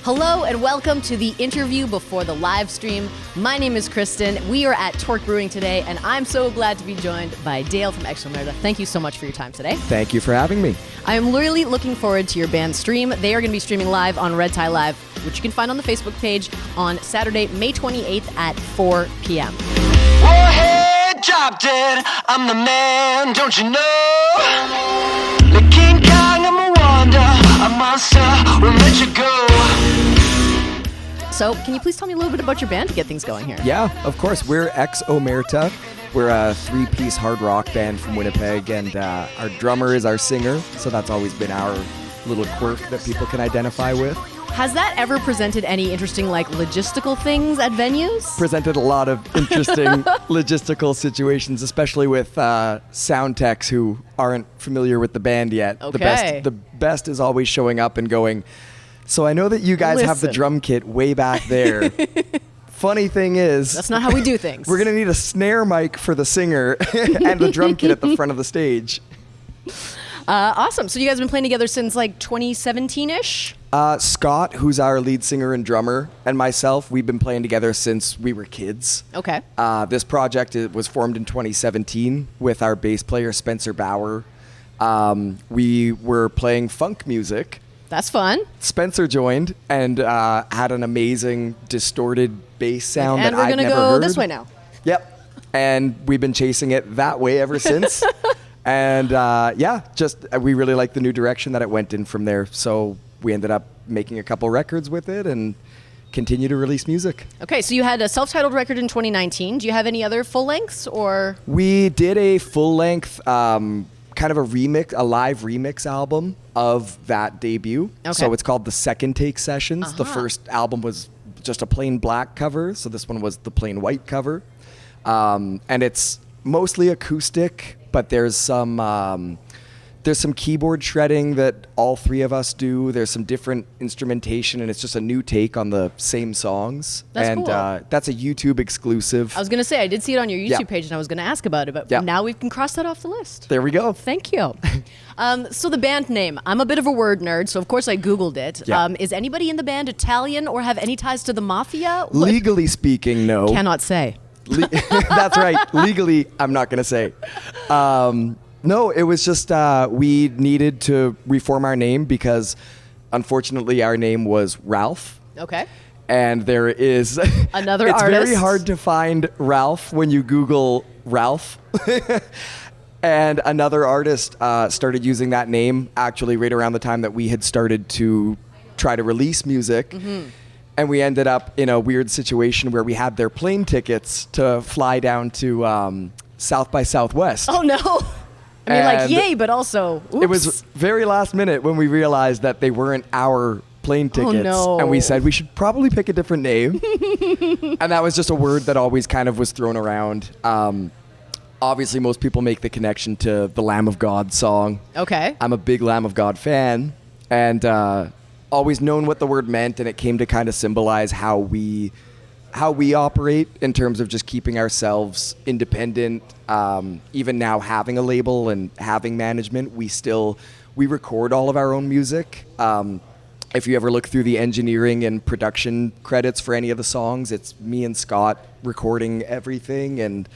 Hello and welcome to the interview before the live stream. My name is Kristin. We are at Torque Brewing today, and I'm so glad to be joined by Dale from Ex Omerta. Thank you so much for your time today. Thank you for having me. I am really looking forward to your band's stream. They are going to be streaming live on Red Tie Live, which you can find on the Facebook page on Saturday, May 28th at 4 p.m. Warhead drop dead, I'm the man, don't you know? Like King Kong, I'm a wonder, a monster, we'll let you go. So, can you please tell me a little bit about your band to get things going here? Yeah, of course. We're Ex Omerta. We're a three-piece hard rock band from Winnipeg, and our drummer is our singer, so that's always been our little quirk that people can identify with. Has that ever presented any interesting, logistical things at venues? Presented a lot of interesting logistical situations, especially with sound techs who aren't familiar with the band yet. Okay. The best is always showing up and going, so I know that you guys have the drum kit way back there. Funny thing is, that's not how we do things. We're going to need a snare mic for the singer and the drum kit at the front of the stage. Awesome. So you guys have been playing together since 2017-ish? Scott, who's our lead singer and drummer, and myself, we've been playing together since we were kids. Okay. This project was formed in 2017 with our bass player, Spencer Bauer. We were playing funk music. That's fun. Spencer joined and had an amazing distorted bass sound that I'd never heard. And we're going to go this way now. Yep. And we've been chasing it that way ever since. And we really liked the new direction that it went in from there. So we ended up making a couple records with it and continue to release music. Okay, so you had a self-titled record in 2019. Do you have any other full lengths or? We did a full length, kind of a live remix album of that debut. Okay. So it's called the Second Take Sessions. Uh-huh. The first album was just a plain black cover. So this one was the plain white cover. And it's mostly acoustic, but there's some keyboard shredding that all three of us do. There's some different instrumentation, and it's just a new take on the same songs. That's cool. That's a YouTube exclusive. I was going to say, I did see it on your YouTube page, and I was going to ask about it, but now we can cross that off the list. There we go. Thank you. So the band name, I'm a bit of a word nerd, so of course I Googled it. Yeah. Is anybody in the band Italian or have any ties to the mafia? Legally speaking, no. Cannot say. That's right. Legally, I'm not going to say. No, it was just we needed to reform our name because, unfortunately, our name was Ralph. Okay. And there is another it's artist. It's very hard to find Ralph when you Google Ralph. And another artist started using that name actually right around the time that we had started to try to release music. Mm-hmm. And we ended up in a weird situation where we had their plane tickets to fly down to South by Southwest. Oh, no. I mean, yay, but also, oops. It was very last minute when we realized that they weren't our plane tickets. Oh, no. And we said we should probably pick a different name. And that was just a word that always kind of was thrown around. Obviously, most people make the connection to the Lamb of God song. Okay. I'm a big Lamb of God fan. And always known what the word meant, and it came to kind of symbolize how we operate in terms of just keeping ourselves independent. Even now having a label and having management, we record all of our own music. If you ever look through the engineering and production credits for any of the songs, it's me and Scott recording everything and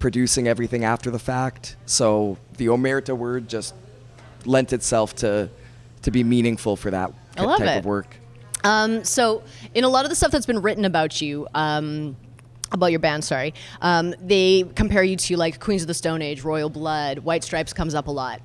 producing everything after the fact. So the Omerta word just lent itself to be meaningful for that type of work. So in a lot of the stuff that's been written about you, about your band, they compare you to Queens of the Stone Age, Royal Blood, White Stripes comes up a lot.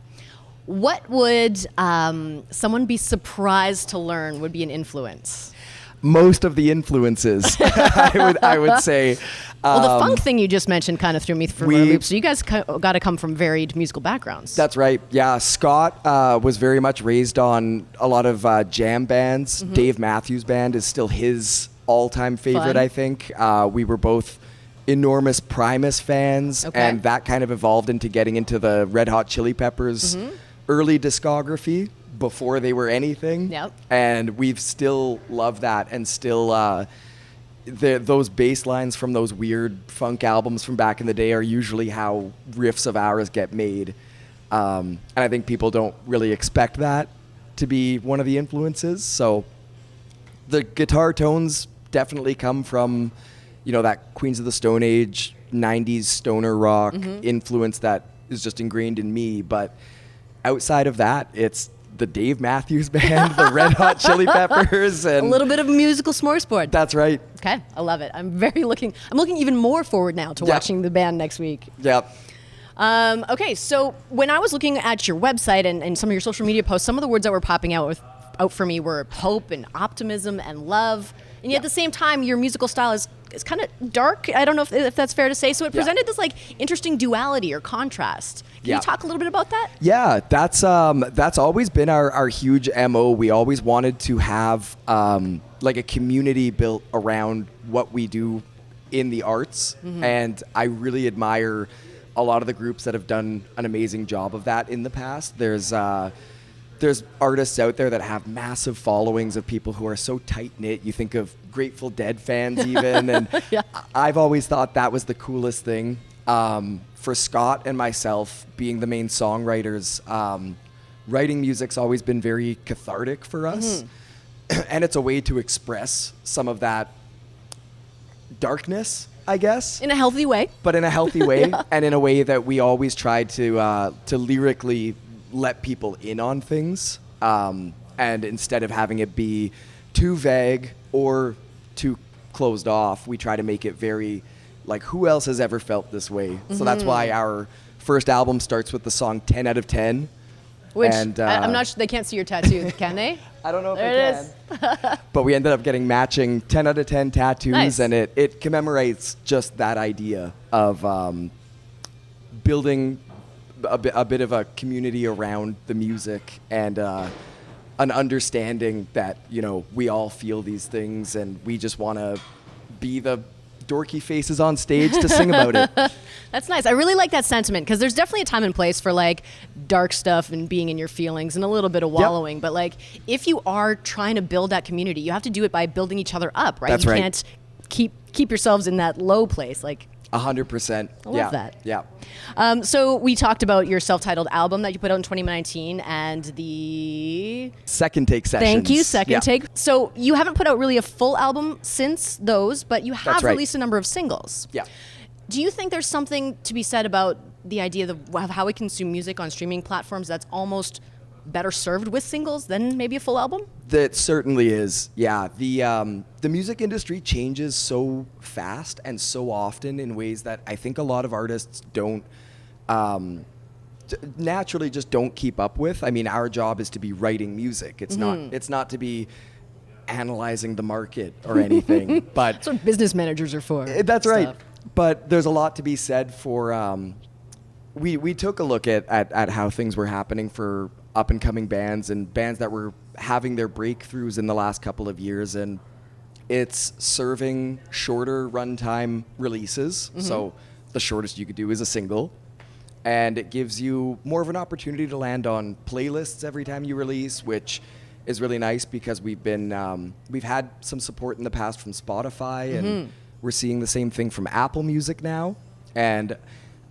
What would someone be surprised to learn would be an influence? Most of the influences, I would say. Well, the funk thing you just mentioned kind of threw me for a loop. So you guys got to come from varied musical backgrounds. That's right. Yeah, Scott was very much raised on a lot of jam bands. Mm-hmm. Dave Matthews Band is still his all-time favorite, Fun. I think. We were both enormous Primus fans, and that kind of evolved into getting into the Red Hot Chili Peppers early discography before they were anything. Yep. And we've still loved that and still... those bass lines from those weird funk albums from back in the day are usually how riffs of ours get made. And I think people don't really expect that to be one of the influences. So the guitar tones definitely come from, that Queens of the Stone Age, 90s stoner rock influence that is just ingrained in me. But outside of that, it's the Dave Matthews Band, the Red Hot Chili Peppers, and a little bit of a musical smorgasbord. That's right. Okay, I love it. I'm looking even more forward now to watching the band next week. Yep. Okay, so when I was looking at your website and some of your social media posts, some of the words that were popping out for me were hope and optimism and love. And yet at the same time, your musical style is kind of dark. I don't know if that's fair to say. So it presented this interesting duality or contrast. Can you talk a little bit about that? Yeah, that's always been our huge MO. We always wanted to have a community built around what we do in the arts. And I really admire a lot of the groups that have done an amazing job of that in the past. There's artists out there that have massive followings of people who are so tight-knit. You think of Grateful Dead fans even. And I've always thought that was the coolest thing. For Scott and myself, being the main songwriters, writing music's always been very cathartic for us. And it's a way to express some of that darkness, I guess. In a healthy way. But in a healthy way, and in a way that we always try to lyrically let people in on things. And instead of having it be too vague or too closed off, we try to make it very who else has ever felt this way? So that's why our first album starts with the song 10 out of 10. Which, and, I'm not sure, they can't see your tattoo, can they? I don't know if there they can. But we ended up getting matching 10 out of 10 tattoos. Nice. And it commemorates just that idea of building a bit of a community around the music and an understanding that, we all feel these things and we just want to be the dorky faces on stage to sing about it. That's nice. I really like that sentiment because there's definitely a time and place for dark stuff and being in your feelings and a little bit of wallowing. But if you are trying to build that community, you have to do it by building each other up, right? That's you right. Can't keep yourselves in that low place. 100%. I love that. Yeah. So we talked about your self-titled album that you put out in 2019 and the Second Take sessions. Thank you, Second Yeah. Take. So you haven't put out really a full album since those, but you have That's right. released a number of singles. Yeah. Do you think there's something to be said about the idea of how we consume music on streaming platforms that's almost better served with singles than maybe a full album? That certainly is. Yeah. The music industry changes so fast and so often in ways that I think a lot of artists don't naturally just don't keep up with. I mean, our job is to be writing music. It's not to be analyzing the market or anything. But That's what business managers are for. That's right. But there's a lot to be said for we took a look at how things were happening for up and coming bands and bands that were having their breakthroughs in the last couple of years, and it's serving shorter runtime releases. So the shortest you could do is a single, and it gives you more of an opportunity to land on playlists every time you release, which is really nice because we've had some support in the past from Spotify, and we're seeing the same thing from Apple Music now. And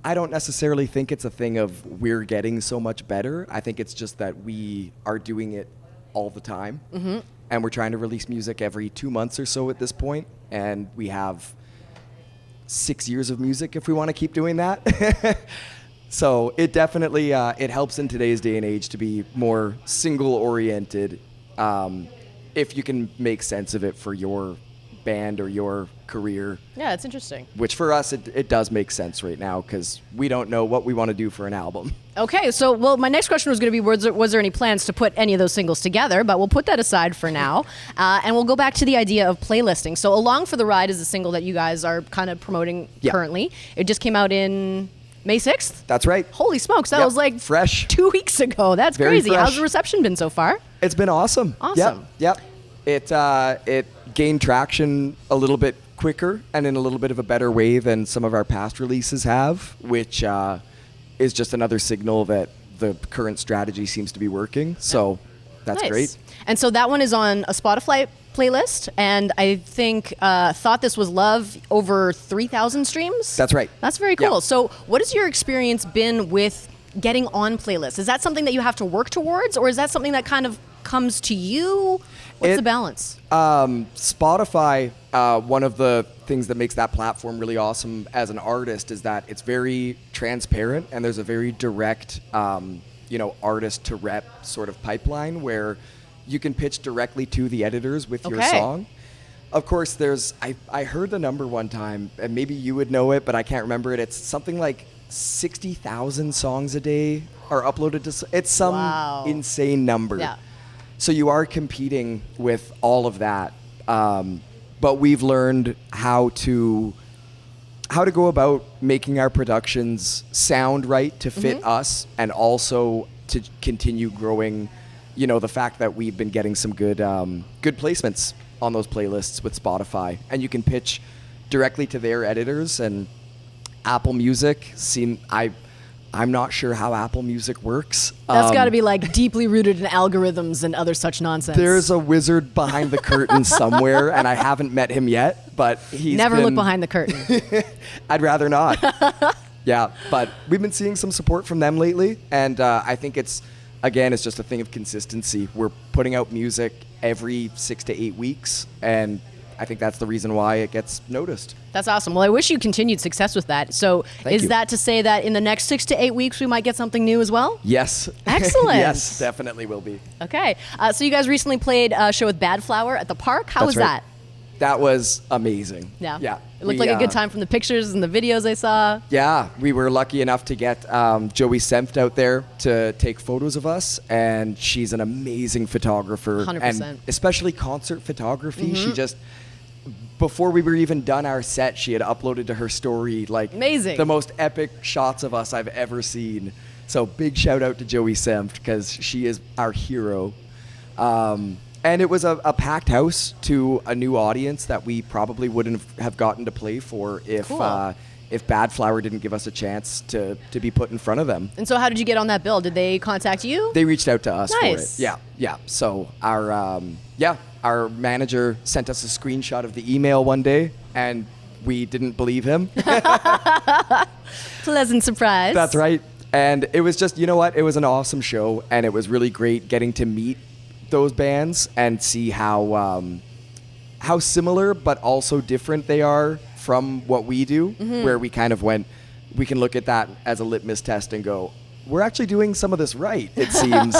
I don't necessarily think it's a thing of we're getting so much better. I think it's just that we are doing it all the time. And we're trying to release music every 2 months or so at this point. And we have 6 years of music if we want to keep doing that. So it definitely, it helps in today's day and age to be more single-oriented if you can make sense of it for your band or your career. Yeah, it's interesting. Which for us, it does make sense right now because we don't know what we want to do for an album. Okay, so, my next question was going to be, was there any plans to put any of those singles together? But we'll put that aside for now. And we'll go back to the idea of playlisting. So Along for the Ride is a single that you guys are kind of promoting currently. It just came out in May 6th? That's right. Holy smokes, that was fresh. 2 weeks ago. That's Very crazy. fresh. How's the reception been so far? It's been awesome. Awesome. Yep. It gained traction a little bit quicker and in a little bit of a better way than some of our past releases have, which is just another signal that the current strategy seems to be working. So that's Nice. great. And so that one is on a Spotify playlist, and I think Thought This Was Love, over 3,000 streams? That's right. That's very cool. Yeah. So what has your experience been with getting on playlists? Is that something that you have to work towards, or is that something that kind of comes to you? What's the balance? Spotify, one of the things that makes that platform really awesome as an artist is that it's very transparent and there's a very direct, artist to rep sort of pipeline where you can pitch directly to the editors with your song. Of course, I heard the number one time, and maybe you would know it, but I can't remember it. It's something like 60,000 songs a day are uploaded to. It's some insane number. Yeah. So you are competing with all of that, but we've learned how to go about making our productions sound right to fit us, and also to continue growing. The fact that we've been getting some good placements on those playlists with Spotify, and you can pitch directly to their editors. And Apple Music I'm not sure how Apple Music works. That's got to be like deeply rooted in algorithms and other such nonsense. There's a wizard behind the curtain somewhere, and I haven't met him yet, but he's Never look behind the curtain. I'd rather not. Yeah, but we've been seeing some support from them lately, and I think it's just a thing of consistency. We're putting out music every 6 to 8 weeks, and I think that's the reason why it gets noticed. That's awesome. Well, I wish you continued success with that. So Thank you. That to say that in the next 6 to 8 weeks, we might get something new as well? Yes. Excellent. Yes, definitely will be. Okay. So you guys recently played a show with Bad Flower at the park. How was right. that? That was amazing. Yeah. Yeah. It looked like a good time from the pictures and the videos I saw. Yeah, we were lucky enough to get Joey Senft out there to take photos of us, and she's an amazing photographer. 100%. And especially concert photography. She just, before we were even done our set, she had uploaded to her story amazing, the most epic shots of us I've ever seen. So big shout out to Joey Senft, because she is our hero. And it was a packed house to a new audience that we probably wouldn't have gotten to play for if Bad Flower didn't give us a chance to be put in front of them. And so how did you get on that bill? Did they contact you? They reached out to us Nice. for it. Yeah. So our manager sent us a screenshot of the email one day, and we didn't believe him. Pleasant surprise. That's right. And it was just, you know what? It was an awesome show, and it was really great getting to meet those bands and see how similar but also different they are from what we do, where we kind of went, we can look at that as a litmus test and go, we're actually doing some of this right, it seems.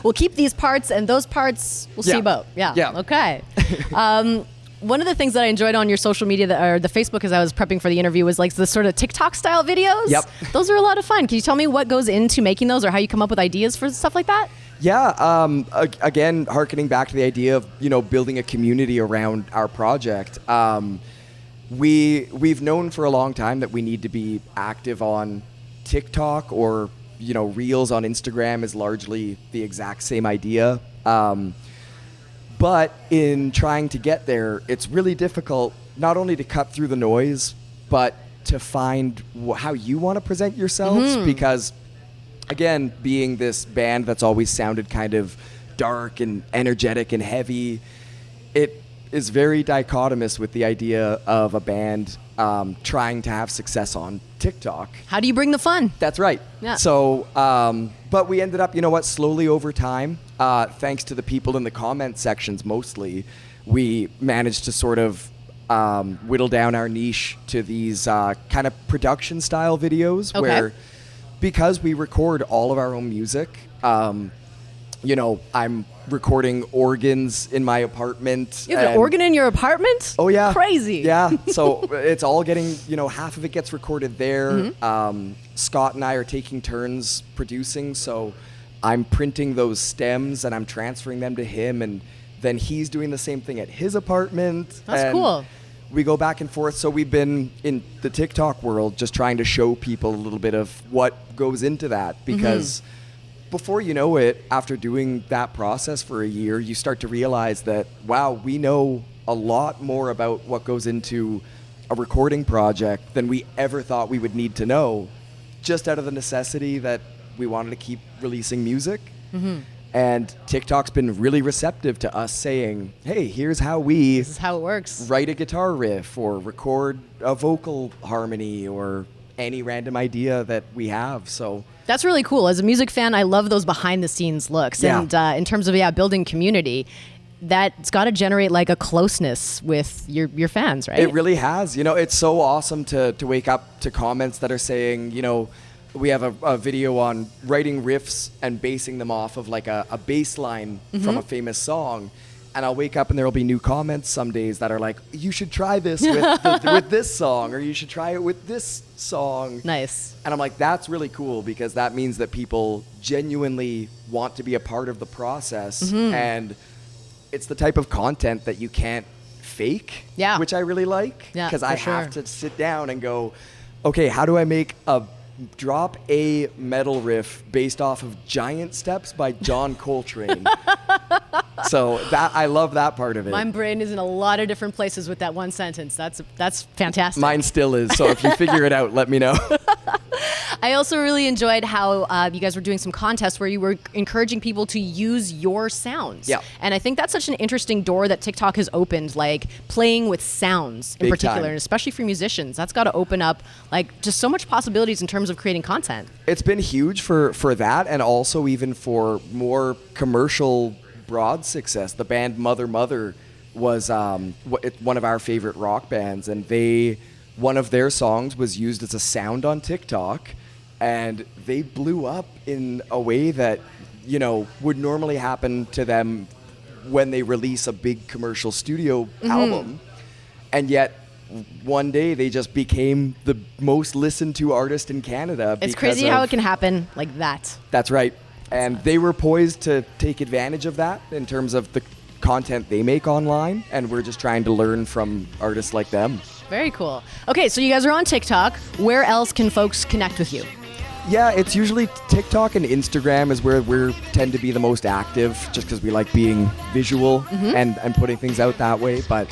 We'll keep these parts, and those parts we'll see about. Yeah. Okay. One of the things that I enjoyed on your social media or the Facebook as I was prepping for the interview was like the sort of TikTok style videos. Yep. Those are a lot of fun. Can you tell me what goes into making those, or how you come up with ideas for stuff like that? Yeah, again, hearkening back to the idea of building a community around our project. We've known for a long time that we need to be active on TikTok, or Reels on Instagram is largely the exact same idea. But in trying to get there, it's really difficult not only to cut through the noise, but to find how you want to present yourselves, because again, being this band that's always sounded kind of dark and energetic and heavy, it is very dichotomous with the idea of a band trying to have success on TikTok. How do you bring the fun? That's right. Yeah. So, but we ended up, slowly over time, thanks to the people in the comment sections mostly, we managed to sort of whittle down our niche to these kind of production style videos where, because we record all of our own music, I'm recording organs in my apartment. You have an organ in your apartment? Oh, yeah. Crazy. Yeah. So it's all getting, half of it gets recorded there. Scott and I are taking turns producing. So I'm printing those stems and I'm transferring them to him. And then he's doing the same thing at his apartment. That's cool. We go back and forth. So we've been in the TikTok world just trying to show people a little bit of what goes into that, because before you know it, after doing that process for a year, you start to realize that, wow, we know a lot more about what goes into a recording project than we ever thought we would need to know, just out of the necessity that we wanted to keep releasing music. And TikTok's been really receptive to us saying, hey, here's how this is how it works. Write a guitar riff or record a vocal harmony or any random idea that we have. So that's really cool. As a music fan, I love those behind the scenes looks. Yeah. And in terms of building community, that's got to generate like a closeness with your fans, right? It really has. You know, it's so awesome to wake up to comments that are saying, you know, we have a video on writing riffs and basing them off of like a bass line from a famous song. And I'll wake up and there'll be new comments some days that are like, you should try this with this song, or you should try it with this song. Nice. And I'm like, that's really cool, because that means that people genuinely want to be a part of the process. And it's the type of content that you can't fake, which I really like, because I have to sit down and go, okay, how do I make a drop A metal riff based off of Giant Steps by John Coltrane? So that, I love that part of it. My brain is in a lot of different places with that one sentence. That's fantastic. Mine still is. So if you figure it out, let me know. I also really enjoyed how you guys were doing some contests where you were encouraging people to use your sounds. Yeah. And I think that's such an interesting door that TikTok has opened, like playing with sounds in Big particular, time. and especially for musicians. That's got to open up like just so much possibilities in terms of creating content. It's been huge for that, and also even for more commercial broad success. The band Mother Mother was one of our favorite rock bands, and one of their songs was used as a sound on TikTok, and they blew up in a way that, you know, would normally happen to them when they release a big commercial studio album. And yet one day they just became the most listened to artist in Canada. It's crazy how it can happen like that. That's right. And they were poised to take advantage of that in terms of the content they make online, and we're just trying to learn from artists like them. Very cool. Okay, so you guys are on TikTok. Where else can folks connect with you? Yeah, it's usually TikTok and Instagram is where we tend to be the most active, just because we like being visual and putting things out that way. But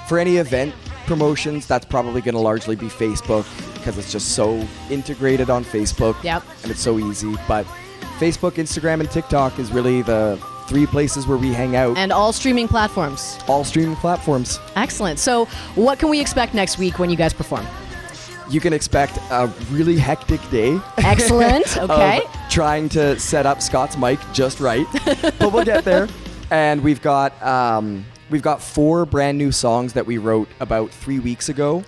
for any event promotions, that's probably going to largely be Facebook, because it's just so integrated on Facebook. Yep. And it's so easy. But Facebook, Instagram, and TikTok is really the 3 places where we hang out. And all streaming platforms. All streaming platforms. Excellent. So what can we expect next week when you guys perform? You can expect a really hectic day. Excellent. Okay. Of trying to set up Scott's mic just right. But we'll get there. And we've got 4 brand new songs that we wrote about 3 weeks ago.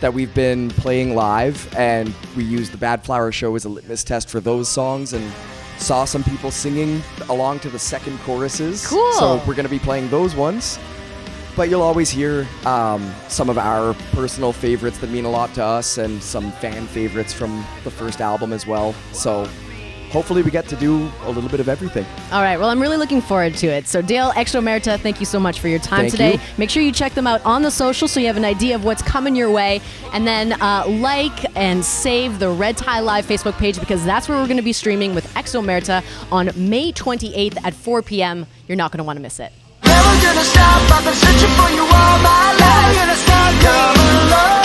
That we've been playing live, and we used the Bad Flower Show as a litmus test for those songs, and saw some people singing along to the second choruses. Cool. So we're going to be playing those ones. But you'll always hear some of our personal favorites that mean a lot to us, and some fan favorites from the first album as well. So hopefully we get to do a little bit of everything. All right. Well, I'm really looking forward to it. So Dale, Ex Omerta, thank you so much for your time Thank today. you. Make sure you check them out on the social so you have an idea of what's coming your way. And then like and save the Red Tie Live Facebook page, because that's where we're going to be streaming with Ex Omerta on May 28th at 4 p.m. You're not going to want to miss it. Never gonna stop, I've been searching for you all my life. Never gonna stop, come along.